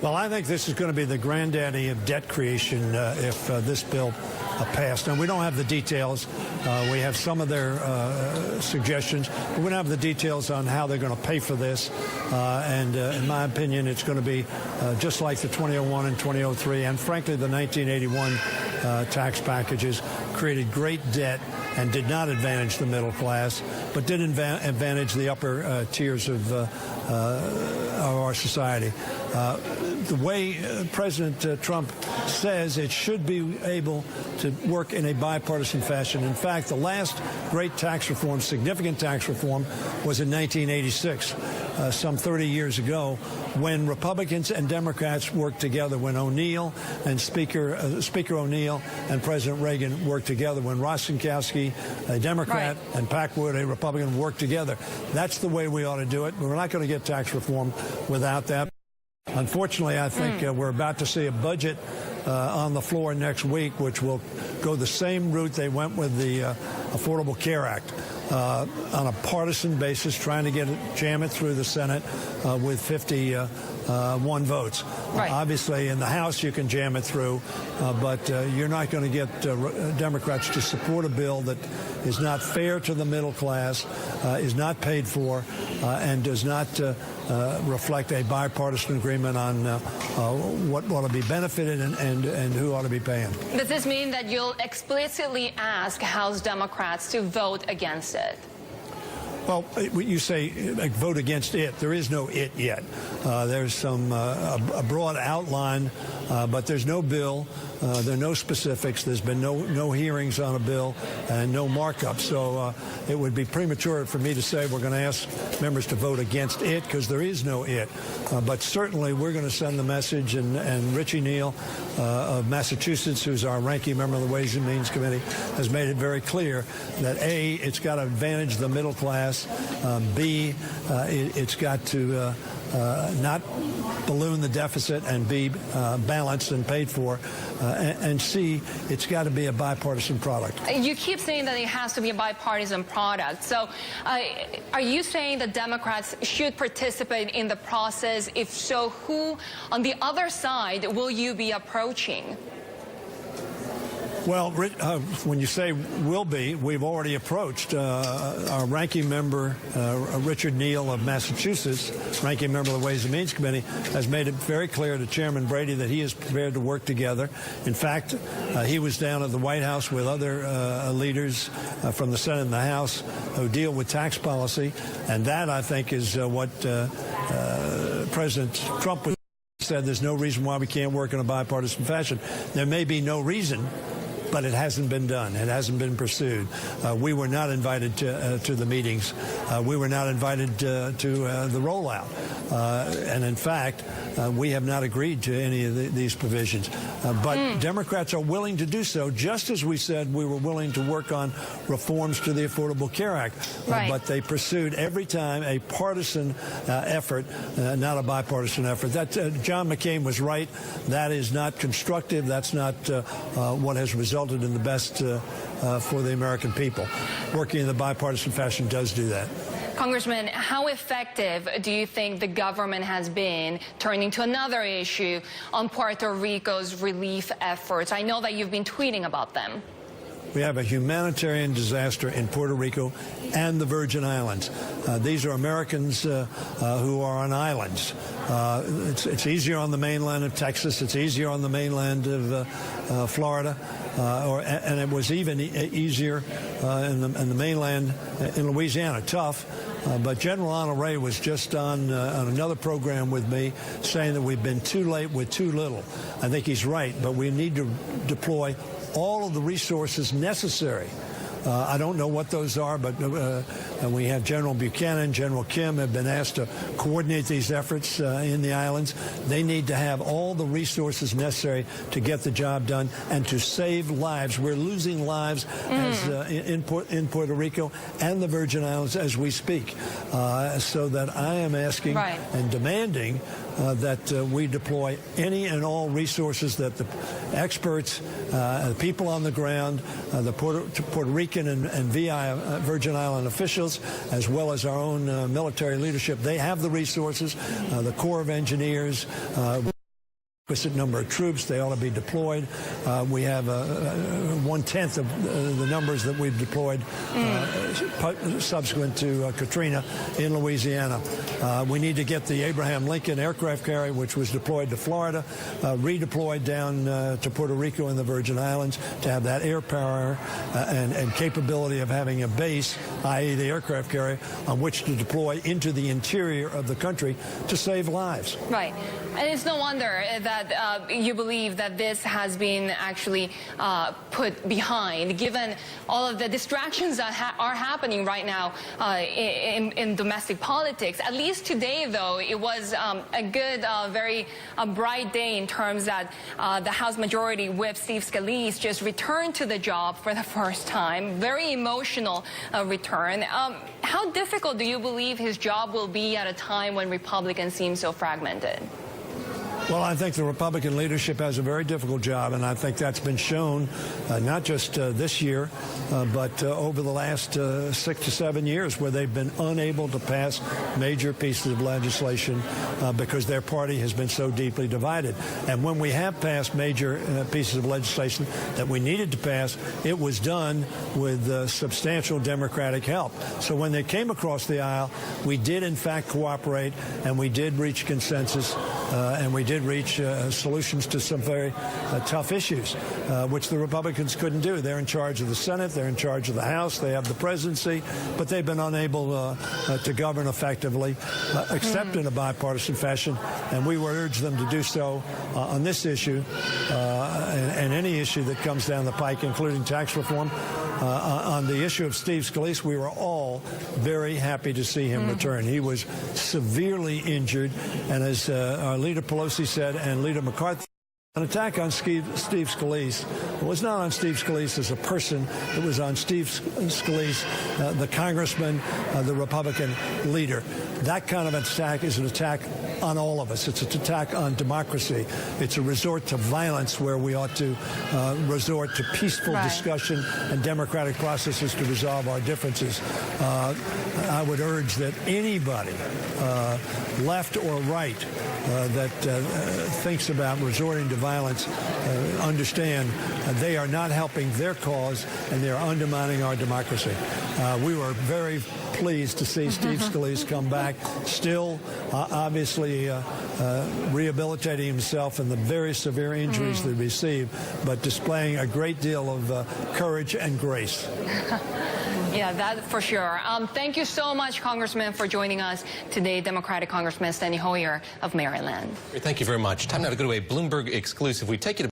Well, I think this is going to be the granddaddy of debt creation if this bill passed. And we don't have the details. We have some of their suggestions, but we don't have the details on how they're going to pay for this. And in my opinion, it's going to be just like the 2001 and 2003, and frankly, the 1981 tax packages created great debt and did not advantage the middle class, but did advantage the upper tiers of our society. The way President Trump says it should be able to work in a bipartisan fashion. In fact, the last great tax reform, significant tax reform, was in 1986, some 30 years ago, when Republicans and Democrats worked together, when O'Neill and Speaker O'Neill and President Reagan worked together, when Rostenkowski, a Democrat, and Packwood, a Republican, worked together. That's the way we ought to do it. We're not going to get tax reform without that. Unfortunately, I think we're about to see a budget on the floor next week, which will go the same route they went with the Affordable Care Act, on a partisan basis, trying to jam it through the Senate with 51 votes. Right. Obviously, in the House, you can jam it through, but you're not going to get Democrats to support a bill that is not fair to the middle class, is not paid for, and does not reflect a bipartisan agreement on what ought to be benefited and who ought to be paying. Does this mean that you'll explicitly ask House Democrats to vote against it? Well, you say vote against it. There is no it yet. There's some a broad outline, but there's no bill. There are no specifics. There's been no hearings on a bill and no markup. So it would be premature for me to say we're going to ask members to vote against it, because there is no it. But certainly we're going to send the message, and Richie Neal of Massachusetts, who's our ranking member of the Ways and Means Committee, has made it very clear that A, it's got to advantage the middle class. B, it's got to not balloon the deficit, and be balanced and paid for. And C, it's got to be a bipartisan product. You keep saying that it has to be a bipartisan product. So are you saying that Democrats should participate in the process? If so, who on the other side will you be approaching? Well, when you say will be, we've already approached our ranking member, Richard Neal of Massachusetts, ranking member of the Ways and Means Committee, has made it very clear to Chairman Brady that he is prepared to work together. In fact, he was down at the White House with other leaders from the Senate and the House who deal with tax policy, and that, I think, is what President Trump said. There's no reason why we can't work in a bipartisan fashion. There may be no reason, but it hasn't been done. It hasn't been pursued. We were not invited to the meetings. We were not invited to the rollout. And in fact, we have not agreed to any of these provisions. But Democrats are willing to do so, just as we said we were willing to work on reforms to the Affordable Care Act. Right. But they pursued every time a partisan effort, not a bipartisan effort. John McCain was right. That is not constructive. That's not what has resulted in the best for the American people. Working in the bipartisan fashion does do that. Congressman, how effective do you think the government has been turning to another issue on Puerto Rico's relief efforts? I know that you've been tweeting about them. We have a humanitarian disaster in Puerto Rico and the Virgin Islands. These are Americans who are on islands. It's easier on the mainland of Texas. It's easier on the mainland of Florida. And it was even easier in the mainland in Louisiana. Tough. But General Honoré was just on another program with me saying that we've been too late with too little. I think he's right, but we need to deploy all of the resources necessary. I don't know what those are, but we have General Buchanan, General Kim have been asked to coordinate these efforts in the islands. They need to have all the resources necessary to get the job done and to save lives. We're losing lives in Puerto Rico and the Virgin Islands as we speak. So that I am asking and demanding that we deploy any and all resources that the experts, the people on the ground, the Puerto Rican and Virgin Island officials, as well as our own military leadership. They have the resources, the Corps of Engineers. requisite number of troops. They ought to be deployed. We have 1/10 of the numbers that we've deployed subsequent to Katrina in Louisiana. We need to get the Abraham Lincoln aircraft carrier, which was deployed to Florida, redeployed down to Puerto Rico and the Virgin Islands to have that air power and capability of having a base, i.e. the aircraft carrier, on which to deploy into the interior of the country to save lives. Right. And it's no wonder that you believe that this has been actually put behind, given all of the distractions that are happening right now in domestic politics. At least today, though, it was a good, very bright day in terms that the House Majority Whip Steve Scalise just returned to the job for the first time. Very emotional return. How difficult do you believe his job will be at a time when Republicans seem so fragmented? Well, I think the Republican leadership has a very difficult job, and I think that's been shown not just this year, but over the last 6 to 7 years, where they've been unable to pass major pieces of legislation because their party has been so deeply divided. And when we have passed major pieces of legislation that we needed to pass, it was done with substantial Democratic help. So when they came across the aisle, we did, in fact, cooperate, and we did reach consensus, and we did reach solutions to some very tough issues, which the Republicans couldn't do. They're in charge of the Senate. They're in charge of the House. They have the presidency, but they've been unable to govern effectively, except in a bipartisan fashion. And we would urge them to do so on this issue and any issue that comes down the pike, including tax reform. On the issue of Steve Scalise, we were all very happy to see him return. He was severely injured, and as our leader Pelosi said and Leader McCarthy, an attack on Steve Scalise was not on Steve Scalise as a person. It was on Steve Scalise, the congressman, the Republican leader. That kind of attack is an attack on all of us. It's an attack on democracy. It's a resort to violence where we ought to resort to peaceful discussion and democratic processes to resolve our differences. I would urge that anybody, left or right, that thinks about resorting to violence, understand they are not helping their cause, and they're undermining our democracy. We were very pleased to see Steve Scalise come back, still obviously rehabilitating himself in the very severe injuries that he received, but displaying a great deal of courage and grace. Yeah, that for sure. Thank you so much, Congressman, for joining us today. Democratic Congressman Steny Hoyer of Maryland. Thank you very much. Time now to go to a Bloomberg exclusive. We take you to